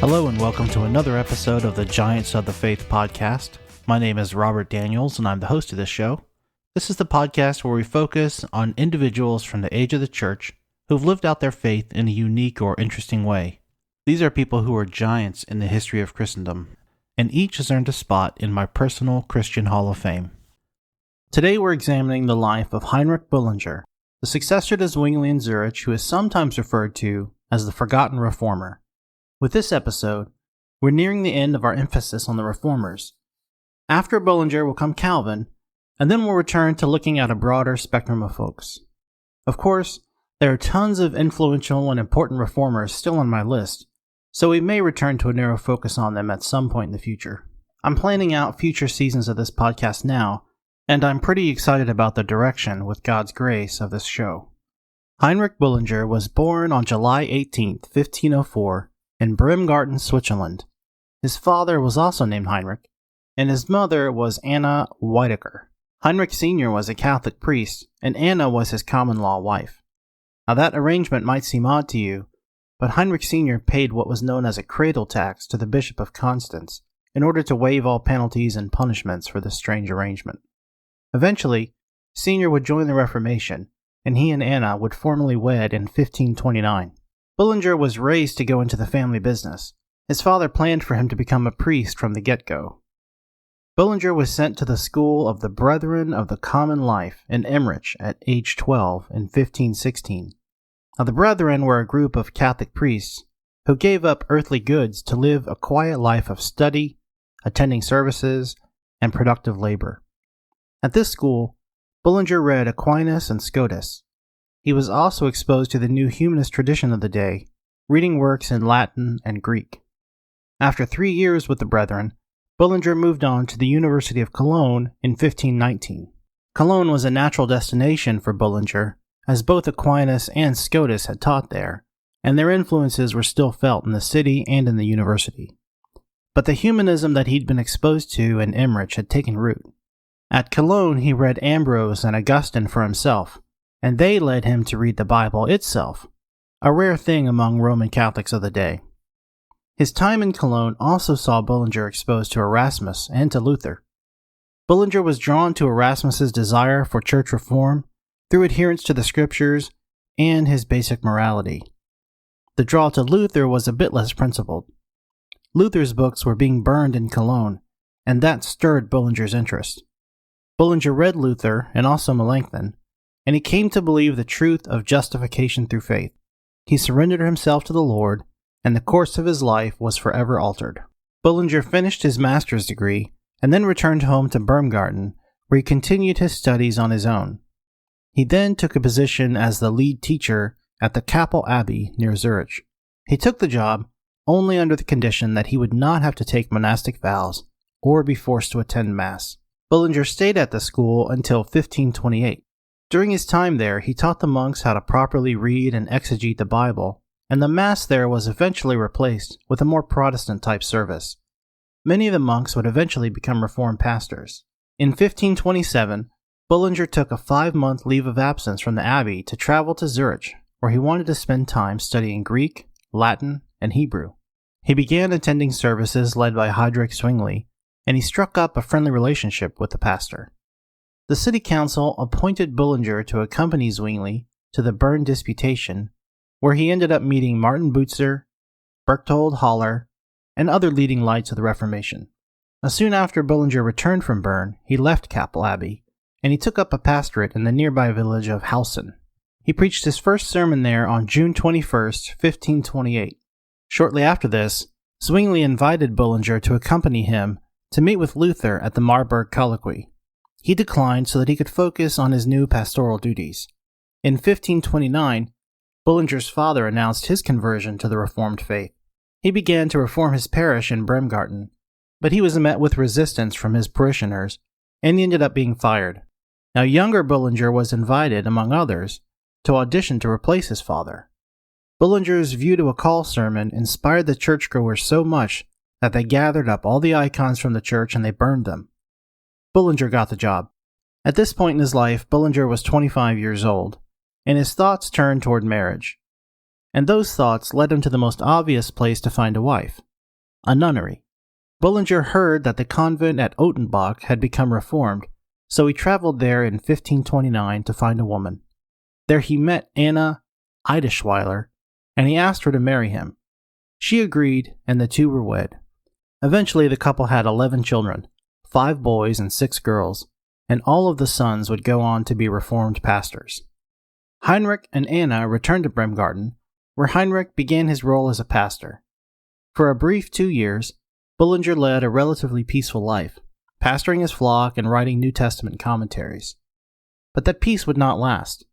Hello and welcome to another episode of the Giants of the Faith podcast. My name is Robert Daniels and I'm the host of this show. This is the podcast where we focus on individuals from the age of the church who've lived out their faith in a unique or interesting way. These are people who are giants in the history of Christendom, and each has earned a spot in my personal Christian Hall of Fame. Today we're examining the life of Heinrich Bullinger, the successor to Zwingli in Zurich, who is sometimes referred to as the Forgotten Reformer. With this episode, we're nearing the end of our emphasis on the Reformers. After Bullinger will come Calvin, and then we'll return to looking at a broader spectrum of folks. Of course, there are tons of influential and important Reformers still on my list, so we may return to a narrow focus on them at some point in the future. I'm planning out future seasons of this podcast now, and I'm pretty excited about the direction, with God's grace, of this show. Heinrich Bullinger was born on July 18, 1504, in Bremgarten, Switzerland. His father was also named Heinrich, and his mother was Anna Whitaker. Heinrich Sr. was a Catholic priest, and Anna was his common-law wife. Now that arrangement might seem odd to you, but Heinrich Sr. paid what was known as a cradle tax to the Bishop of Constance in order to waive all penalties and punishments for this strange arrangement. Eventually, Sr. would join the Reformation, and he and Anna would formally wed in 1529. Bullinger was raised to go into the family business. His father planned for him to become a priest from the get-go. Bullinger was sent to the school of the Brethren of the Common Life in Emmerich at age 12 in 1516. Now, the Brethren were a group of Catholic priests who gave up earthly goods to live a quiet life of study, attending services, and productive labor. At this school, Bullinger read Aquinas and Scotus. He was also exposed to the new humanist tradition of the day, reading works in Latin and Greek. After 3 years with the Brethren, Bullinger moved on to the University of Cologne in 1519. Cologne was a natural destination for Bullinger, as both Aquinas and Scotus had taught there, and their influences were still felt in the city and in the university. But the humanism that he'd been exposed to in Emmerich had taken root. At Cologne, he read Ambrose and Augustine for himself, and they led him to read the Bible itself, a rare thing among Roman Catholics of the day. His time in Cologne also saw Bullinger exposed to Erasmus and to Luther. Bullinger was drawn to Erasmus's desire for church reform through adherence to the scriptures and his basic morality. The draw to Luther was a bit less principled. Luther's books were being burned in Cologne, and that stirred Bullinger's interest. Bullinger read Luther and also Melanchthon, and he came to believe the truth of justification through faith. He surrendered himself to the Lord, and the course of his life was forever altered. Bullinger finished his master's degree and then returned home to Bremgarten, where he continued his studies on his own. He then took a position as the lead teacher at the Kapelle Abbey near Zurich. He took the job only under the condition that he would not have to take monastic vows or be forced to attend Mass. Bullinger stayed at the school until 1528. During his time there, he taught the monks how to properly read and exegete the Bible, and the Mass there was eventually replaced with a more Protestant-type service. Many of the monks would eventually become Reformed pastors. In 1527, Bullinger took a 5-month leave of absence from the abbey to travel to Zurich, where he wanted to spend time studying Greek, Latin, and Hebrew. He began attending services led by Heinrich Zwingli, and he struck up a friendly relationship with the pastor. The city council appointed Bullinger to accompany Zwingli to the Bern Disputation, where he ended up meeting Martin Bucer, Berchtold Haller, and other leading lights of the Reformation. Soon after Bullinger returned from Bern, he left Kapelle Abbey, and he took up a pastorate in the nearby village of Hausen. He preached his first sermon there on June 21, 1528. Shortly after this, Zwingli invited Bullinger to accompany him to meet with Luther at the Marburg Colloquy. He declined so that he could focus on his new pastoral duties. In 1529, Bullinger's father announced his conversion to the Reformed faith. He began to reform his parish in Bremgarten, but he was met with resistance from his parishioners, and he ended up being fired. Now, younger Bullinger was invited, among others, to audition to replace his father. Bullinger's view to a call sermon inspired the churchgoers so much that they gathered up all the icons from the church and they burned them. Bullinger got the job. At this point in his life, Bullinger was 25 years old, and his thoughts turned toward marriage. And those thoughts led him to the most obvious place to find a wife, a nunnery. Bullinger heard that the convent at Ottenbach had become reformed, so he traveled there in 1529 to find a woman. There he met Anna Eideschweiler, and he asked her to marry him. She agreed, and the two were wed. Eventually, the couple had 11 children, 5 boys and 6 girls, and all of the sons would go on to be Reformed pastors. Heinrich and Anna returned to Bremgarten, where Heinrich began his role as a pastor. For a brief 2 years, Bullinger led a relatively peaceful life, pastoring his flock and writing New Testament commentaries. But that peace would not last.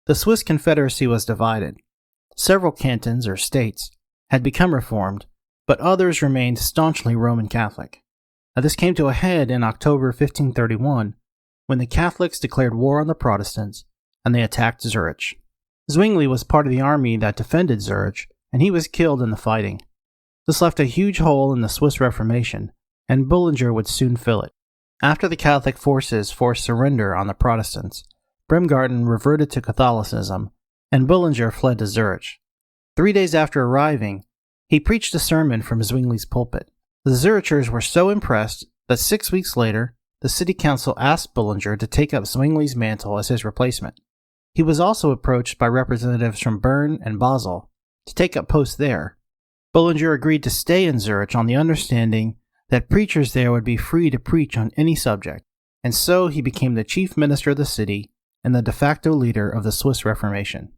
The Swiss Confederacy was divided. Several cantons, or states, had become Reformed, but others remained staunchly Roman Catholic. This came to a head in October 1531, when the Catholics declared war on the Protestants, and they attacked Zurich. Zwingli was part of the army that defended Zurich, and he was killed in the fighting. This left a huge hole in the Swiss Reformation, and Bullinger would soon fill it. After the Catholic forces forced surrender on the Protestants, Bremgarten reverted to Catholicism, and Bullinger fled to Zurich. 3 days after arriving, he preached a sermon from Zwingli's pulpit. The Zurichers were so impressed that 6 weeks later, the city council asked Bullinger to take up Zwingli's mantle as his replacement. He was also approached by representatives from Bern and Basel to take up posts there. Bullinger agreed to stay in Zurich on the understanding that preachers there would be free to preach on any subject, and so he became the chief minister of the city and the de facto leader of the Swiss Reformation.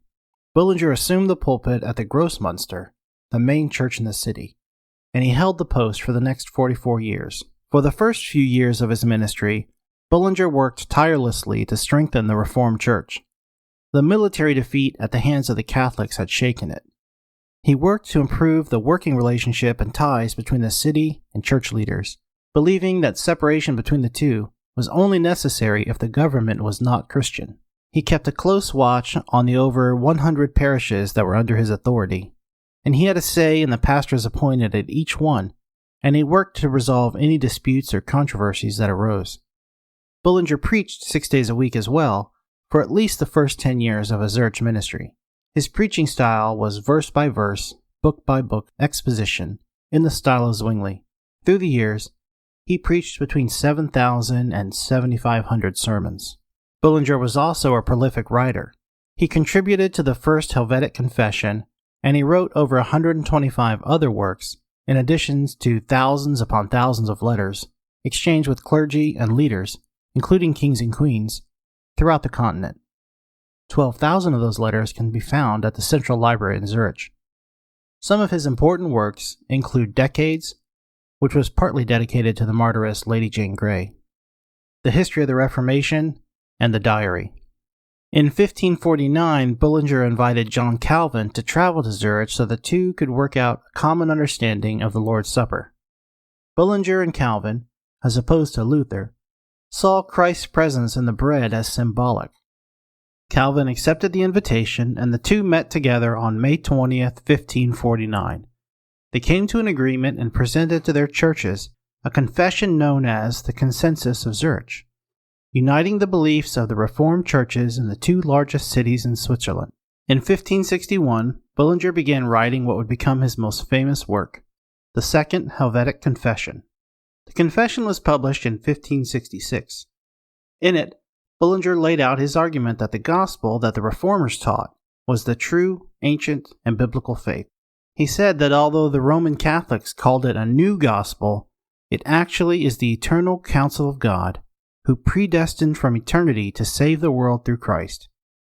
Bullinger assumed the pulpit at the Grossmünster, the main church in the city, and he held the post for the next 44 years. For the first few years of his ministry, Bullinger worked tirelessly to strengthen the Reformed Church. The military defeat at the hands of the Catholics had shaken it. He worked to improve the working relationship and ties between the city and church leaders, believing that separation between the two was only necessary if the government was not Christian. He kept a close watch on the over 100 parishes that were under his authority, and he had a say in the pastors appointed at each one, and he worked to resolve any disputes or controversies that arose. Bullinger preached 6 days a week as well, for at least the first 10 years of his Zurich ministry. His preaching style was verse by verse, book by book exposition in the style of Zwingli. Through the years, he preached between 7,000 and 7,500 sermons. Bullinger was also a prolific writer. He contributed to the First Helvetic Confession, and he wrote over 125 other works, in addition to thousands upon thousands of letters exchanged with clergy and leaders, including kings and queens, throughout the continent. 12,000 of those letters can be found at the Central Library in Zurich. Some of his important works include Decades, which was partly dedicated to the martyress Lady Jane Grey, The History of the Reformation, and The Diary. In 1549, Bullinger invited John Calvin to travel to Zurich so the two could work out a common understanding of the Lord's Supper. Bullinger and Calvin, as opposed to Luther, saw Christ's presence in the bread as symbolic. Calvin accepted the invitation, and the two met together on May 20th, 1549. They came to an agreement and presented to their churches a confession known as the Consensus of Zurich, uniting the beliefs of the Reformed churches in the two largest cities in Switzerland. In 1561, Bullinger began writing what would become his most famous work, the Second Helvetic Confession. The confession was published in 1566. In it, Bullinger laid out his argument that the gospel that the Reformers taught was the true, ancient, and biblical faith. He said that although the Roman Catholics called it a new gospel, it actually is the eternal counsel of God, who predestined from eternity to save the world through Christ.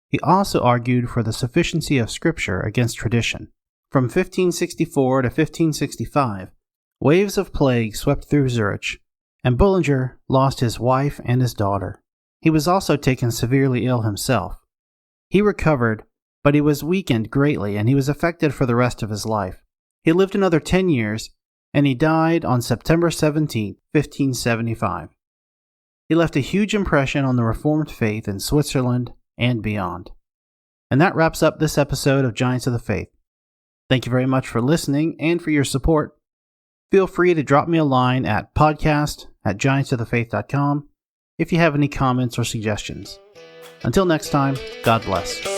He also argued for the sufficiency of Scripture against tradition. From 1564 to 1565, waves of plague swept through Zurich, and Bullinger lost his wife and his daughter. He was also taken severely ill himself. He recovered, but he was weakened greatly, and he was affected for the rest of his life. He lived another 10 years, and he died on September 17, 1575. He left a huge impression on the Reformed faith in Switzerland and beyond. And that wraps up this episode of Giants of the Faith. Thank you very much for listening and for your support. Feel free to drop me a line at podcast@giantsofthefaith.com if you have any comments or suggestions. Until next time, God bless.